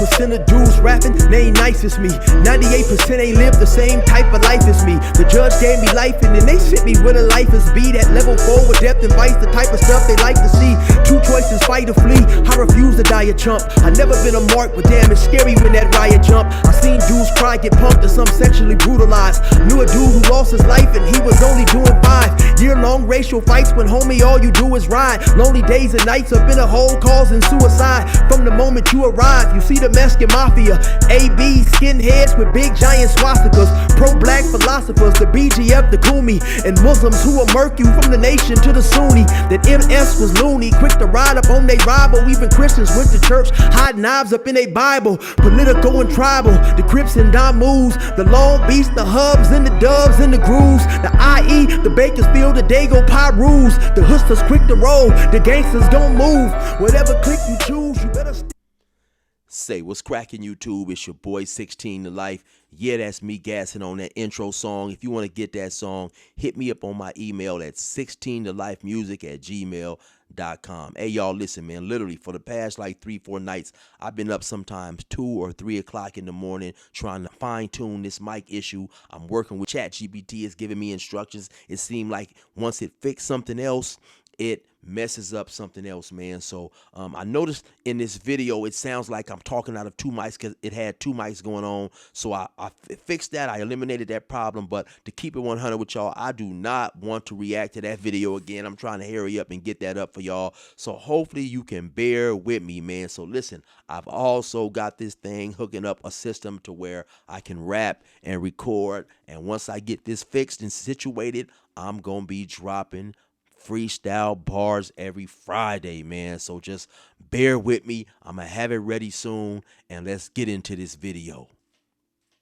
1% of dudes rapping, they ain't nice as me. 98% ain't live the same type of life as me. The judge gave me life and then they sent me where the life is be. That level 4 with depth and vice, the type of stuff they like to see. Two choices, fight or flee. I refuse to die a chump. I never been a mark, but damn, it's scary when that riot jump. I seen dudes cry, get punked, and some sexually brutalized. Knew a dude who lost his life and he was only doing 5 year-long racial fights when homie all you do is ride. Lonely days and nights up in a hole causing suicide. From the moment you arrive, you see the Mexican mafia, AB skinheads with big giant swastikas, pro-black philosophers, the BGF, the Kumi, and Muslims who will murk you from the nation to the Sunni. That MS was loony, quick to ride up on they rival. Even Christians went to church, hide knives up in they Bible. Political and tribal, the Crips and Damus, the Long Beach, the Hubs and the Dubs and the Grooves, the IE, the Bakersfield, the Dago Pyrus, the Hustlers quick to roll, the gangsters gon' move. Whatever click you choose, you better Say what's cracking, YouTube? It's your boy 16 to Life. Yeah, that's me gassing on that intro song. If you want to get that song, hit me up on my email at 16tolifemusic@gmail.com. Hey, y'all, listen, man. Literally, for the past like 3-4 nights, I've been up sometimes 2 or 3 o'clock in the morning trying to fine-tune this mic issue. I'm working with ChatGPT. It's giving me instructions. It seemed like once it fixed something else, it messes up something else, man. So I noticed in this video it sounds like I'm talking out of 2 mics because it had 2 mics going on. So I fixed that. I eliminated that problem. But to keep it 100 with y'all, I do not want to react to that video again. I'm trying to hurry up and get that up for y'all. So hopefully you can bear with me, man. So listen, I've also got this thing hooking up a system to where I can rap and record. And once I get this fixed and situated, I'm going to be dropping freestyle bars every Friday, man. So just bear with me. I'm gonna have it ready soon, and let's get into this video.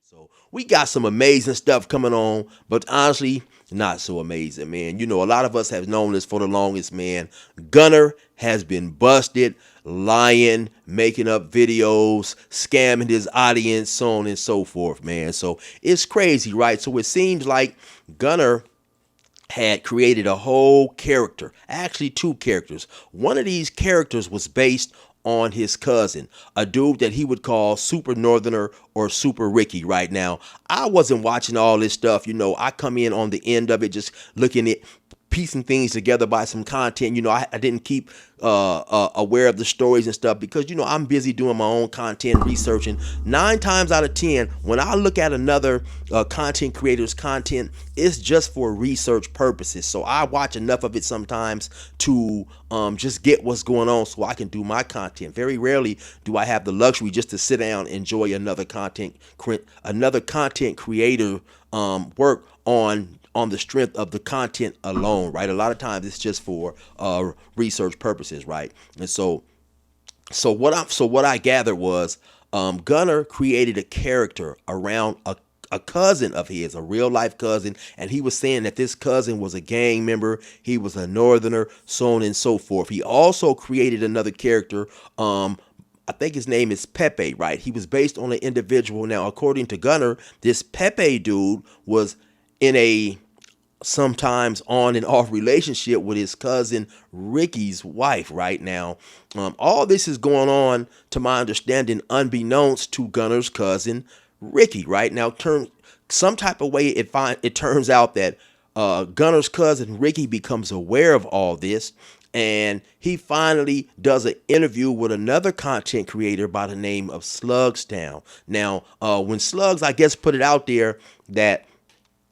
So we got some amazing stuff coming on, but honestly, not so amazing, man. You know, a lot of us have known this for the longest, man. Gunnar has been busted, lying, making up videos, scamming his audience, so on and so forth, man. So it's crazy, right? So it seems like Gunnar had created a whole character, actually 2 characters. One of these characters was based on his cousin, a dude that he would call Super Northerner or Super Ricky. Right now, I wasn't watching all this stuff. You know, I come in on the end of it, just looking at piecing things together by some content. You know, I didn't keep aware of the stories and stuff because, you know, I'm busy doing my own content, researching. 9 times out of 10, when I look at another content creator's content, it's just for research purposes. So I watch enough of it sometimes to just get what's going on so I can do my content. Very rarely do I have the luxury just to sit down and enjoy another content creator work on the strength of the content alone, right? A lot of times it's just for research purposes, right? And so what I gathered was Gunnar created a character around a cousin of his, a real life cousin, and he was saying that this cousin was a gang member, he was a northerner, so on and so forth. He also created another character. I think his name is Pepe, right? He was based on an individual. Now, according to Gunnar, this Pepe dude was in a sometimes on and off relationship with his cousin Ricky's wife. Right now, all this is going on, to my understanding, unbeknownst to Gunnar's cousin Ricky. Right now, some type of way it turns out that Gunnar's cousin Ricky becomes aware of all this, and he finally does an interview with another content creator by the name of Slugstown. Now, when Slugs, I guess, put it out there that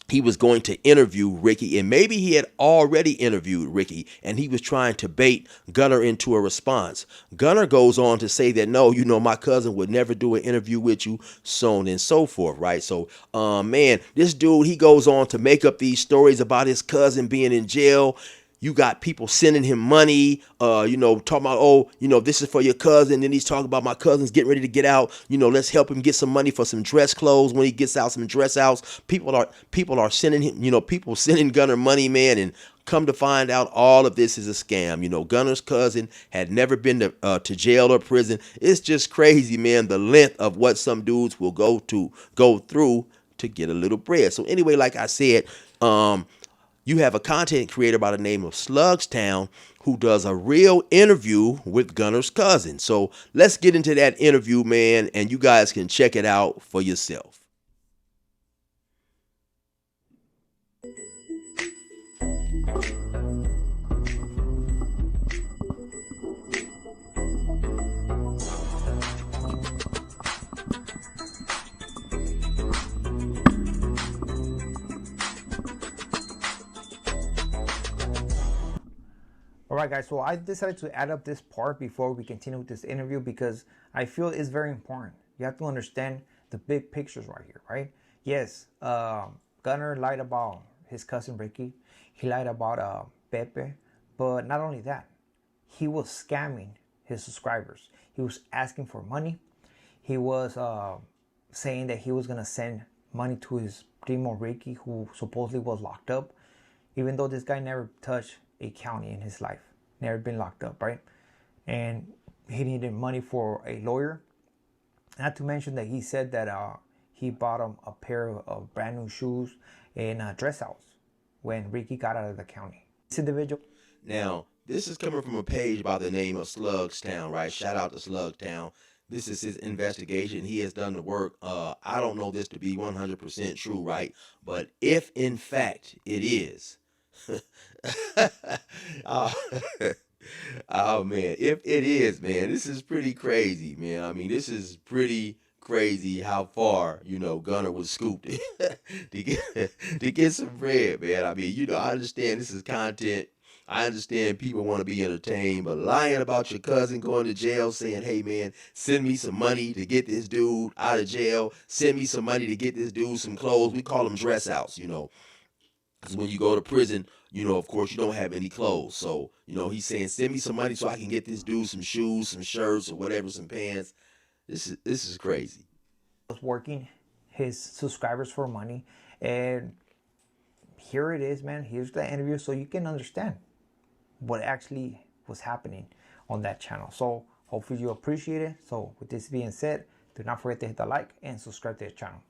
he was going to interview Ricky, and maybe he had already interviewed Ricky, and he was trying to bait Gunnar into a response. Gunnar goes on to say that, no, you know, my cousin would never do an interview with you, so on and so forth, right? So, man, this dude, he goes on to make up these stories about his cousin being in jail. You got people sending him money, you know, talking about, oh, you know, this is for your cousin. Then he's talking about my cousin's getting ready to get out. You know, let's help him get some money for some dress clothes when he gets out, some dress outs. People are sending him, you know, people sending Gunnar money, man. And come to find out, all of this is a scam. You know, Gunnar's cousin had never been to jail or prison. It's just crazy, man, the length of what some dudes will go through to get a little bread. So anyway, like I said, you have a content creator by the name of Slugstown who does a real interview with Gunnar's cousin. So let's get into that interview, man, and you guys can check it out for yourself. All right, guys, so I decided to add up this part before we continue with this interview because I feel it's very important. You have to understand the big pictures right here, right? Yes, Gunnar lied about his cousin Ricky. He lied about Pepe. But not only that, he was scamming his subscribers. He was asking for money. He was saying that he was going to send money to his primo Ricky, who supposedly was locked up, even though this guy never touched a county in his life, never been locked up, right? And he needed money for a lawyer. Not to mention that he said that he bought him a pair of brand new shoes in a dress house when Ricky got out of the county. This individual. Now, this is coming from a page by the name of Slugstown, right? Shout out to Slugstown. This is his investigation. He has done the work. I don't know this to be 100% true, right? But if in fact it is, oh, oh man, if it is, man, this is pretty crazy, man. I mean, this is pretty crazy how far, Gunnar was scooped to get some bread, man. I mean, I understand this is content. I understand people want to be entertained, but lying about your cousin going to jail, saying, hey man, send me some money to get this dude out of jail, send me some money to get this dude some clothes. We call them dress outs, because when you go to prison, of course, you don't have any clothes. So, he's saying, send me some money so I can get this dude some shoes, some shirts, or whatever, some pants. This is crazy. Was working his subscribers for money. And here it is, man. Here's the interview so you can understand what actually was happening on that channel. So hopefully you appreciate it. So with this being said, do not forget to hit the like and subscribe to the channel.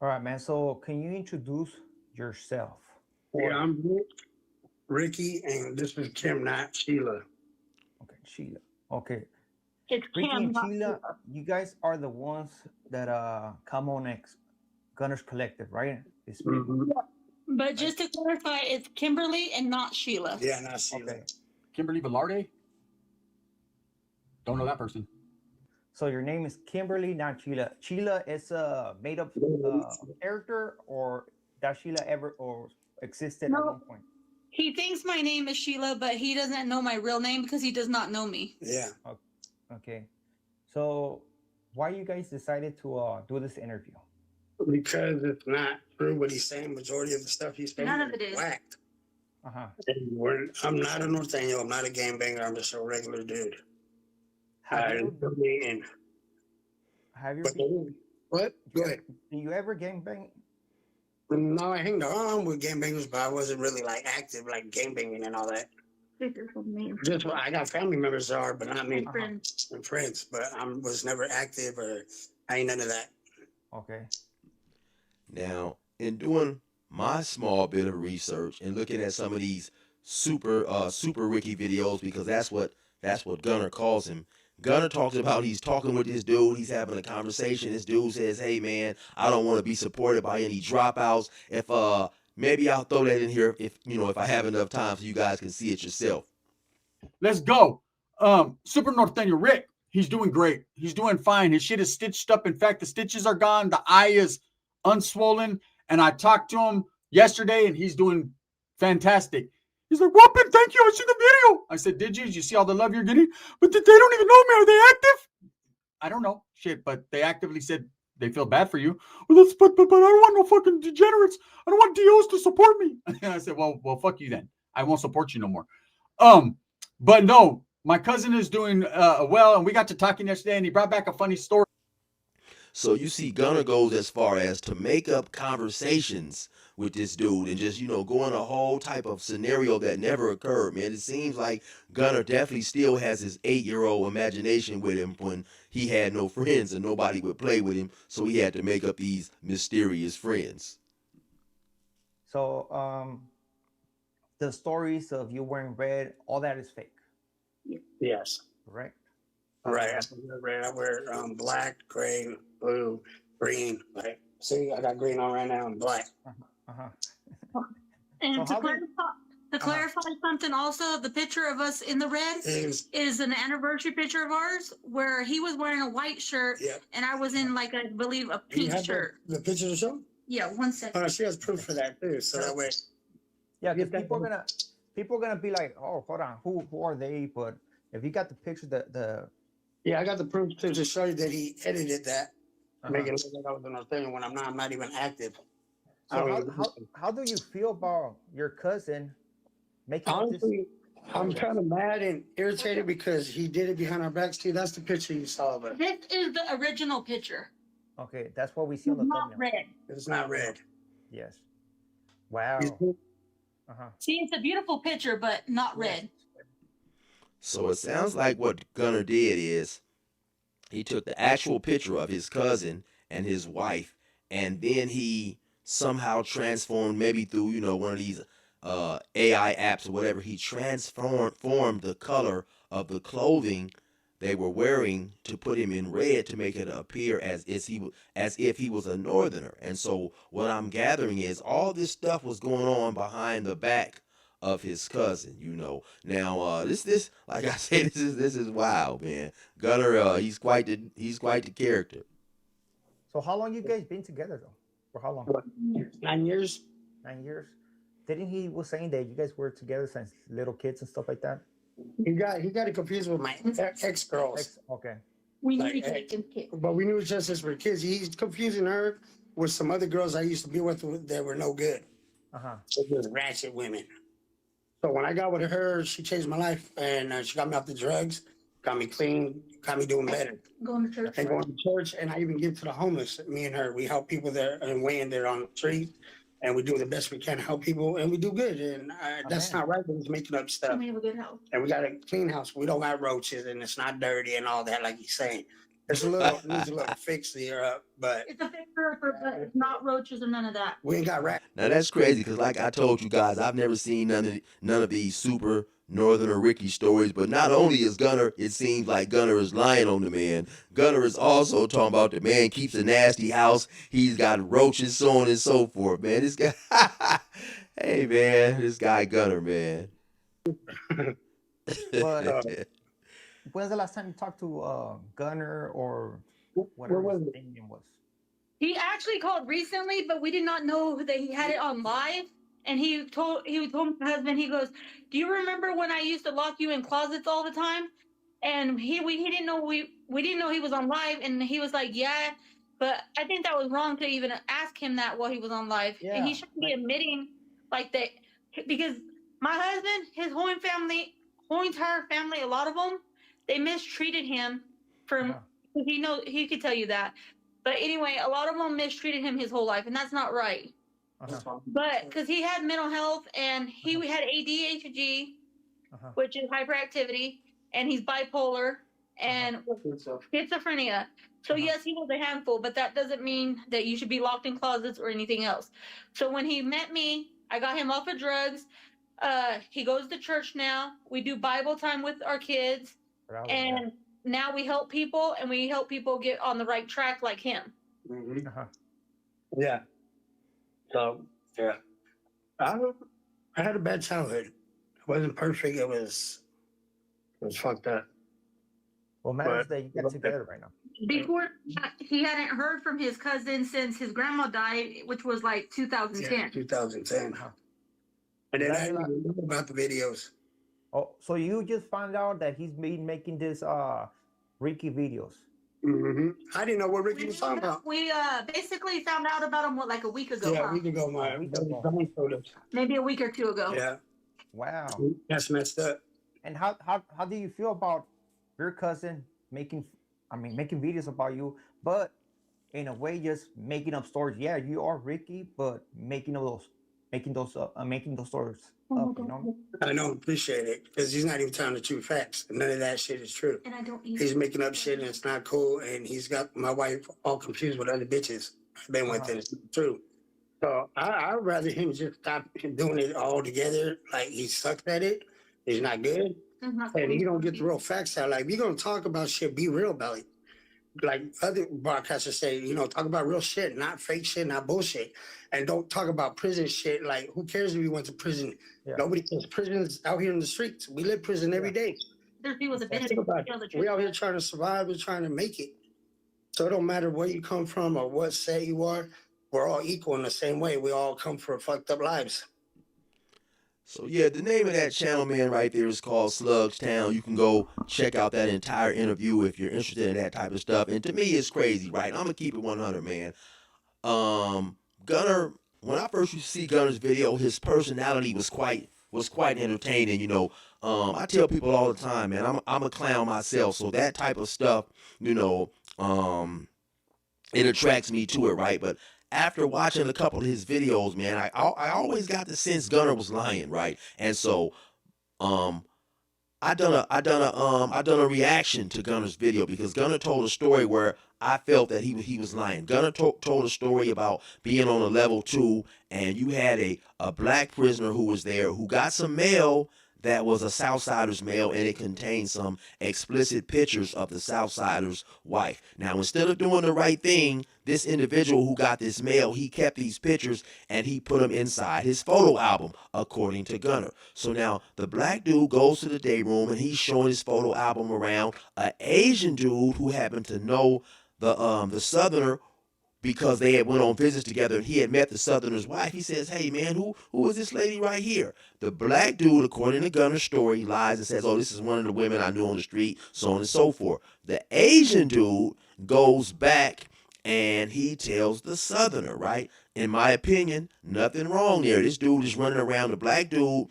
All right, man. So can you introduce yourself? Yeah, I'm Ricky, and this is Kim, not Sheila. Okay, Sheila. Okay. It's Ricky Kim, and not Sheila, Sheila. you guys are the ones that come on Gunner's Collective, right? It's Mhm. But just to clarify, it's Kimberly and not Sheila. Yeah, not Sheila. Okay. Kimberly Velarde? Don't know that person. So your name is Kimberly, not Sheila. Sheila is a made up character, or does Sheila ever or existed at one point? He thinks my name is Sheila, but he doesn't know my real name because he does not know me. Yeah. Okay. So why you guys decided to do this interview? Because it's not true what he's saying. Majority of the stuff he's saying None of it is. whacked. Uh-huh. I'm not a norteño. I'm not a gangbanger. I'm just a regular dude. Have you What? Go ahead. do you ever gangbang? No, I hanged around with gangbangers, but I wasn't really like active, like gangbanging and all that. Just I got family members that are, but not me. Friends. And friends, but I was never active or I ain't none of that. Okay. Now, in doing my small bit of research and looking at some of these super Ricky videos, because that's what Gunnar calls him. Gunnar talks about he's talking with this dude, he's having a conversation. This dude says, hey man, I don't want to be supported by any dropouts. If maybe I'll throw that in here if I have enough time so you guys can see it yourself. Let's go. Super Norteño Rick, he's doing great. He's doing fine. His shit is stitched up. In fact, the stitches are gone. The eye is unswollen. And I talked to him yesterday and he's doing fantastic. He's like, Whoopin, thank you. I see the video. I said, did you? Did you see all the love you're getting? But they don't even know me. Are they active? I don't know. Shit, but they actively said they feel bad for you. Well, but I don't want no fucking degenerates. I don't want DOs to support me. I said, well, fuck you then. I won't support you no more. But no, my cousin is doing well, and we got to talking yesterday, and he brought back a funny story. So you see, Gunnar goes as far as to make up conversations with this dude and just, go in a whole type of scenario that never occurred, man. It seems like Gunnar definitely still has his 8-year-old imagination with him when he had no friends and nobody would play with him, so he had to make up these mysterious friends. So the stories of you wearing red, all that is fake, Yes. correct? Right. I wear red. I wear black, gray, blue, green. Like, see, I got green on right now and black. Uh-huh. And So to how do you- clarify something also, the picture of us in the red is an anniversary picture of ours where he was wearing a white shirt Yeah. and I was in, like, I believe a You pink have shirt. the picture to show? Yeah, 1 second. Oh, she has proof for that too. So that way, Yeah, because Get that people are gonna be like, oh, hold on, who are they? But if you got the picture, the yeah, I got the proof too to show you that he edited that, uh-huh. making it look like I was in Australia when I'm not even active. I So don't even- how do you feel about your cousin making up this? Honestly, I'm kind of mad and irritated because he did it behind our backs too. That's the picture you saw, but This is the original picture. Okay, that's what we see on the Not thumbnail. red. it's not red. Yes. Wow. Uh-huh. See, it's a beautiful picture, but not red. So it sounds like what Gunnar did is he took the actual picture of his cousin and his wife, and then he somehow transformed, maybe through one of these AI apps or whatever. He transformed the color of the clothing they were wearing to put him in red to make it appear as if he was a northerner. And so what I'm gathering is all this stuff was going on behind the back of his cousin. Now this like I said, this is wild, man. Gunnar, he's quite the character. So how long you guys been together though? For how long? What, 9 years? 9 years. Didn't he was saying that you guys were together since little kids and stuff like that? He got it confused with my ex girls. Okay. We Like, need to make him kick. But we knew it was just as for kids. He's confusing her with some other girls I used to be with that were no good. Uh-huh. It was ratchet women. So when I got with her, she changed my life and she got me off the drugs, got me clean, got me doing better. Going to church. And going to church, and I even give to the homeless. Me and her, we help people there and weighing there on the street, and we do the best we can to help people, and we do good. And that's not right, but he's making up stuff. We have a good house. And we got a clean house. We don't got roaches, and it's not dirty and all that, like he's saying. It's a little needs a little fix here, but It's a fixer, but it's not roaches or none of that. we ain't got rats. Now that's crazy because, like I told you guys, I've never seen none of these super Northerner Ricky stories. But not only is Gunnar, it seems like Gunnar is lying on the man. Gunnar is also talking about the man keeps a nasty house. He's got roaches, so on and so forth. Man, this guy. Hey man, this guy Gunnar, man. But when's the last time you talked to Gunnar or whatever was his it? name was? He actually called recently, but we did not know that he had it on live. And he told my husband, he goes, "Do you remember when I used to lock you in closets all the time?" And he didn't know we didn't know he was on live, and he was like, "Yeah," but I think that was wrong to even ask him that while he was on live. Yeah, And he shouldn't be admitting like that, because my husband, his whole entire family, a lot of them, they mistreated him from. He could tell you that. But anyway, a lot of them mistreated him his whole life, and that's not right. Uh-huh. But because he had mental health and he had ADHD, which is hyperactivity, and he's bipolar and schizophrenia. So yes, he was a handful, but that doesn't mean that you should be locked in closets or anything else. So when he met me, I got him off of drugs. He goes to church now. We do Bible time with our kids, and now we help people, and we help people get on the right track like him. Mm-hmm. Yeah. So yeah, I had a bad childhood. It wasn't perfect. It was fucked up. Well, matters that you got together right now. Before, he hadn't heard from his cousin since his grandma died, which was like 2010. Yeah, 2010. And then I didn't even know about the videos. Oh, so you just found out that he's been making this Ricky videos? Mm-hmm. I didn't know what Ricky was talking about. We basically found out about him like a week ago. Yeah, a week ago. Maybe a week or two ago. Yeah. Wow. That's messed up. And how do you feel about your cousin making videos about you, but in a way just making up stories? Yeah, you are Ricky, but making those stories up, you know? I don't appreciate it because he's not even telling the true facts. None of that shit is true. And I don't either. He's making up shit and it's not cool. And he's got my wife all confused with other bitches I've been with, and it's not true. So I'd rather him just stop doing it all together. Like he sucks at it. He's not good. And he don't get the real facts out. Like we gonna talk about shit, be real about it. Like other broadcasters say, talk about real shit, not fake shit, not bullshit. And don't talk about prison shit. Like who cares if we went to prison? Yeah. Nobody cares. Prison's out here in the streets. We live prison every day. There's people that Think about it. We out here trying to survive. We're trying to make it. So it don't matter where you come from or what set you are. We're all equal in the same way. We all come from fucked up lives. So yeah, the name of that channel, man, right there is called Slugs Town. You can go check out that entire interview if you're interested in that type of stuff. And to me, it's crazy, right? I'm gonna keep it 100, man. Gunnar, when I first used to see Gunnar's video, his personality was quite entertaining. I tell people all the time, man, I'm a clown myself, so that type of stuff, it attracts me to it, right? But after watching a couple of his videos, man, I always got the sense Gunnar was lying, right? And so um I done a reaction to Gunnar's video because Gunnar told a story where I felt that he was lying. Gunnar told a story about being on a level 2, and you had a black prisoner who was there who got some mail that was a Southsider's mail, and it contained some explicit pictures of the Southsider's wife. Now, instead of doing the right thing, this individual who got this mail, he kept these pictures and he put them inside his photo album, according to Gunnar. So now the black dude goes to the day room and he's showing his photo album around. An Asian dude who happened to know the Southerner because they had went on visits together and he had met the Southerner's wife. He says, hey man, who is this lady right here? The black dude, according to Gunnar's story, lies and says, oh, this is one of the women I knew on the street, so on and so forth. The Asian dude goes back and he tells the Southerner, right? In my opinion, nothing wrong there. This dude is running around. The black dude,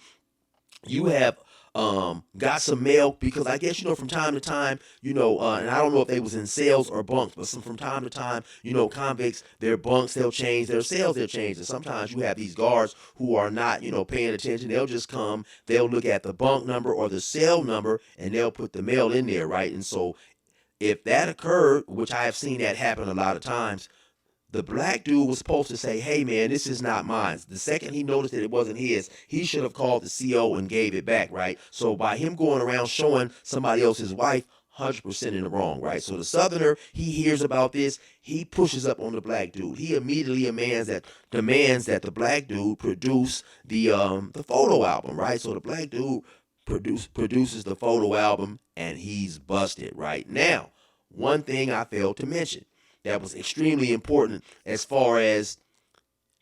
you have got some mail because I guess from time to time, and I don't know if they was in cells or bunks, but from time to time, convicts, their bunks they'll change, their cells they'll change, and sometimes you have these guards who are not paying attention. They'll just come, they'll look at the bunk number or the cell number, and they'll put the mail in there, right? And so if that occurred, which I have seen that happen a lot of times, the black dude was supposed to say, hey man, this is not mine. The second he noticed that it wasn't his, he should have called the CO and gave it back, right? So by him going around showing somebody else's wife, 100% in the wrong, right? So the Southerner, he hears about this, he pushes up on the black dude. He immediately demands that the black dude produce the photo album, right? So the black dude produces the photo album and he's busted, right? Now, one thing I failed to mention that was extremely important as far as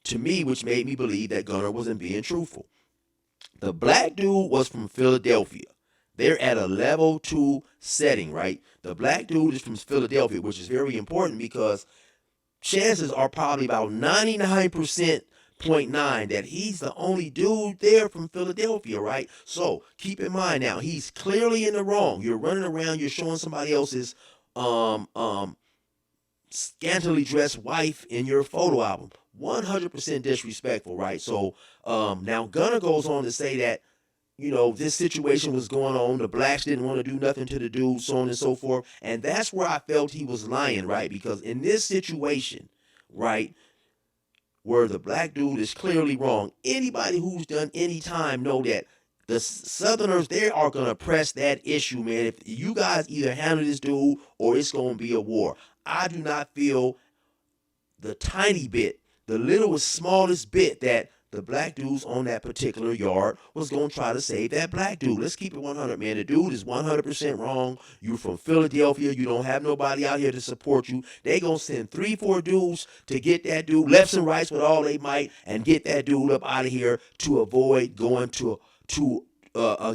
to me, which made me believe that Gunnar wasn't being truthful. The black dude was from Philadelphia. They're at a level 2 setting, right? The black dude is from Philadelphia, which is very important because chances are probably about 99.9% that he's the only dude there from Philadelphia, right? So keep in mind now, he's clearly in the wrong. You're running around, you're showing somebody else's scantily dressed wife in your photo album. 100% disrespectful, right? So now Gunnar goes on to say that this situation was going on, the blacks didn't want to do nothing to the dude, so on and so forth, and that's where I felt he was lying, right? Because in this situation, right, where the black dude is clearly wrong, anybody who's done any time know that the Southerners, they are going to press that issue, man. If you guys either handle this dude or it's going to be a war. I do not feel the tiny bit, the littlest, smallest bit that the black dudes on that particular yard was going to try to save that black dude. Let's keep it 100, man. The dude is 100% wrong. You from Philadelphia. You don't have nobody out here to support you. They going to send 3-4 dudes to get that dude, lefts and rights with all they might, and get that dude up out of here to avoid going to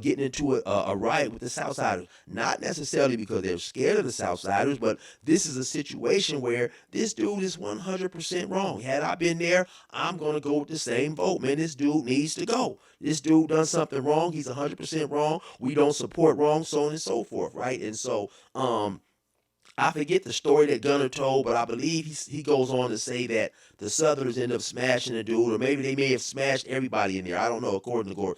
getting into a riot with the Southsiders. Not necessarily because they're scared of the Southsiders, but this is a situation where this dude is 100% wrong. Had I been there, I'm going to go with the same vote. Man, this dude needs to go. This dude done something wrong. He's 100% wrong. We don't support wrong, so on and so forth, right? And so, I forget the story that Gunnar told, but I believe he goes on to say that the Southerners end up smashing the dude, or maybe they may have smashed everybody in there. I don't know, according to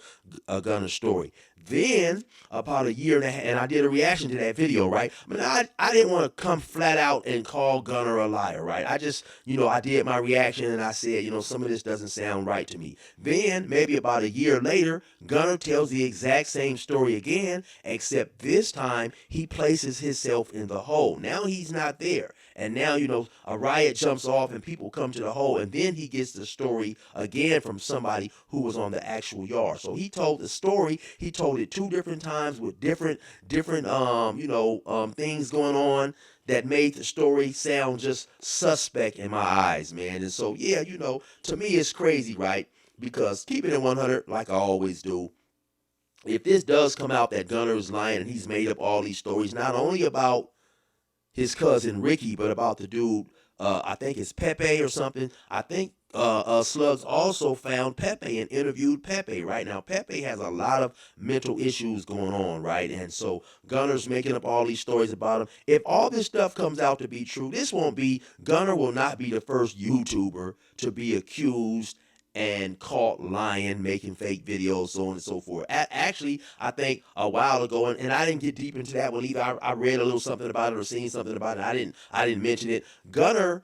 Gunnar's story. Then, about a year and a half, and I did a reaction to that video, right? I mean, I didn't want to come flat out and call Gunnar a liar, right? I just, I did my reaction and I said, some of this doesn't sound right to me. Then, maybe about a year later, Gunnar tells the exact same story again, except this time he places himself in the hole. Now he's not there. And now, a riot jumps off and people come to the hole, and then he gets the story again from somebody who was on the actual yard. So he told the story. He told it 2 different times with different things going on that made the story sound just suspect in my eyes, man. And so, yeah, to me it's crazy, right? Because keeping it 100, like I always do, if this does come out that Gunnar is lying and he's made up all these stories, not only about his cousin Ricky, but about the dude, I think it's Pepe or something. I think Slugs also found Pepe and interviewed Pepe. Right now, Pepe has a lot of mental issues going on, right? And so Gunnar's making up all these stories about him. If all this stuff comes out to be true, Gunnar will not be the first YouTuber to be accused and caught lying, making fake videos, so on and so forth. Actually, I think a while ago, and I didn't get deep into that one either. I read a little something about it or seen something about it. I didn't mention it. Gunnar,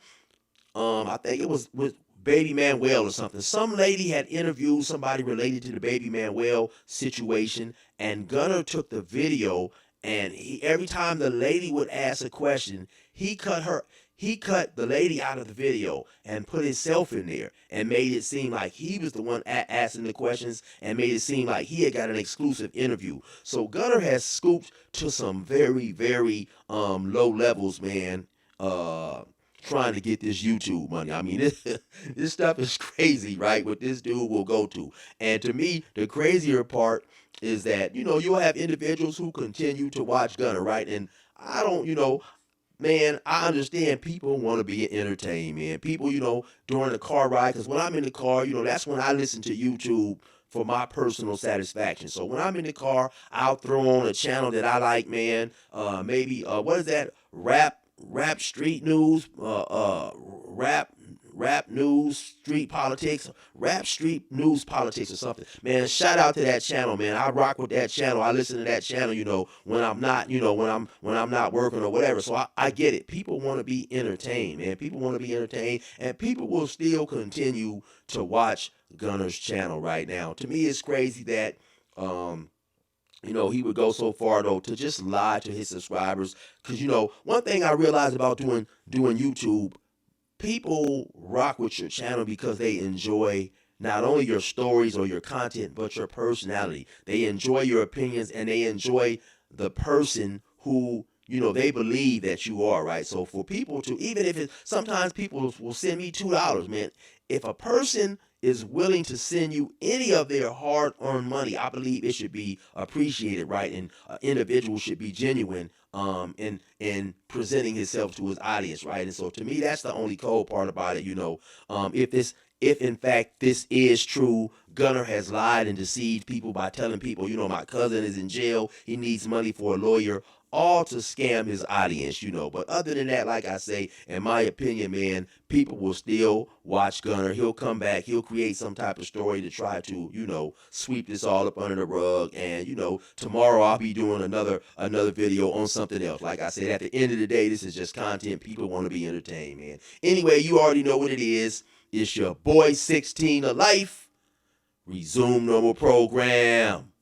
I think it was with Baby Manuel or something. Some lady had interviewed somebody related to the Baby Manuel situation, and Gunnar took the video, and every time the lady would ask a question, he cut the lady out of the video and put himself in there and made it seem like he was the one asking the questions and made it seem like he had got an exclusive interview. So Gunnar has scooped to some very, very low levels, man, trying to get this YouTube money. I mean, this stuff is crazy, right? What this dude will go to. And to me, the crazier part is that, you'll have individuals who continue to watch Gunnar, right? And I don't, man, I understand people want to be entertained, man. People, during the car ride, because when I'm in the car, that's when I listen to YouTube for my personal satisfaction. So when I'm in the car, I'll throw on a channel that I like, man. Maybe, what is that? Rap street news, rap news, street politics, rap street news politics or something. Man, shout out to that channel, man. I rock with that channel. I listen to that channel, when I'm not, when I'm not working or whatever. So I get it. People want to be entertained, man. People want to be entertained, and people will still continue to watch Gunnar's channel right now. To me, it's crazy that he would go so far though to just lie to his subscribers. Cause one thing I realized about doing YouTube, people rock with your channel because they enjoy not only your stories or your content, but your personality. They enjoy your opinions and they enjoy the person who they believe that you are, right? So for people to, even if sometimes people will send me $2, man. If a person is willing to send you any of their hard-earned money, I believe it should be appreciated, right? And an individual should be genuine in presenting himself to his audience, right? And so to me, that's the only cold part about it. If in fact this is true, Gunnar has lied and deceived people by telling people, my cousin is in jail, he needs money for a lawyer, all to scam his audience, But other than that, like I say, in my opinion, man, people will still watch Gunnar. He'll come back. He'll create some type of story to try to, sweep this all up under the rug. And, tomorrow I'll be doing another video on something else. Like I said, at the end of the day, this is just content. People want to be entertained, man. Anyway, you already know what it is. It's your boy 16 of life. Resume normal program.